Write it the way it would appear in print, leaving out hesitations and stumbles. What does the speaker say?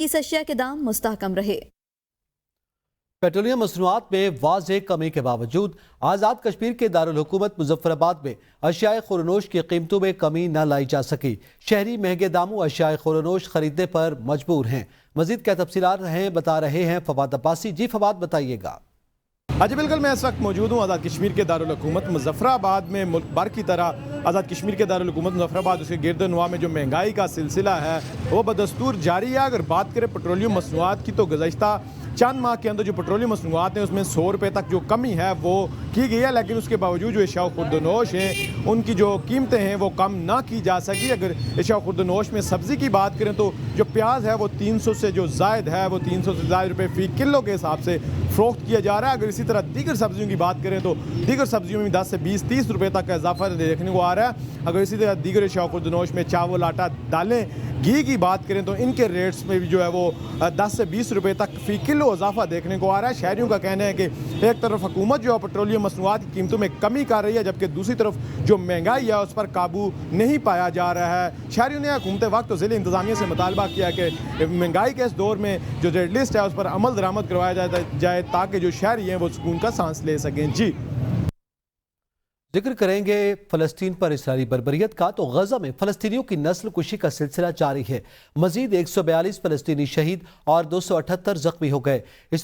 इस अशिया के दाम मुस्तहकम रहे। पेट्रोलियम मसनूआत में वाज़ेह कमी के बावजूद आज़ाद कश्मीर के दारुल हुकूमत मुजफ्फराबाद में अशियाए खुरनोश की कीमतों में कमी न लाई जा सकी। शहरी महंगे दामों अशियाए खुरनोश खरीदने पर मजबूर हैं। मजीद क्या तफसीलात हैं बता रहे हैं फवाद अब्बासी। जी फवाद बताइएगा। जी बिल्कुल, मैं इस वक्त मौजूद हूँ आज़ाद कश्मीर के दारुल हुकूमत मुजफ्फराबाद में। मुल्क भर की तरह आज़ाद कश्मीर के दारुल हुकूमत मुजफ्फराबाद उसके गिरदनवा में जो महंगाई का सिलसिला है वो बदस्तूर जारी है। अगर बात करें पेट्रोलियम मसनूआत की तो गुज़श्ता चंद माह के अंदर जो पेट्रोलियम मसनूआत हैं उसमें 100 रुपये तक जो कमी है वो की गई है, लेकिन उसके बावजूद जो अशिया खुर्दनोश हैं उनकी जो कीमतें हैं वो कम ना की जा सकी। अगर अशिया खुर्दनोश में सब्ज़ी की बात करें तो जो प्याज है वो 300 से जो जायद है वो 300 से ज़ायद रुपये फ़ी किलो के हिसाब से फ़रोख्त किया जा रहा है। अगर इसी तरह दीगर सब्जियों की बात करें तो दीगर सब्जियों में 10 से 20-30 रुपये तक का इजाफा देखने को आ रहा है। अगर इसी तरह दीगर अशिया खुर्दनोश में चावल, आटा, दालें, घी की बात करें तो इनके रेट्स में भी जो है वो 10 से 20 रुपये तक फ़ी किलो इजाफा देखने को आ रहा है। शहरियों का कहना है कि एक तरफ हुकूमत जो है पेट्रोलियम मसनूआत की कीमतों में कमी कर रही है, जबकि दूसरी तरफ जो महंगाई है उस पर काबू नहीं पाया जा रहा है। शहरियों ने हुकूमत वक्त ज़िले इंतज़ामिया से मुतालबा किया कि महंगाई के इस दौर में जो रेड लिस्ट है उस पर अमल दरामद करवाया जाए ताकि जो शहरी हैं वो सुकून का सांस ले सकें। जी जिक्र करेंगे फ़लस्तीन पर इसराइली बर्बरियत का तो गजा में फ़लस्तीनियों की नस्ल कुशी का सिलसिला जारी है। मजीद 142 फ़लस्तीनी शहीद और 278 जख्मी हो गए।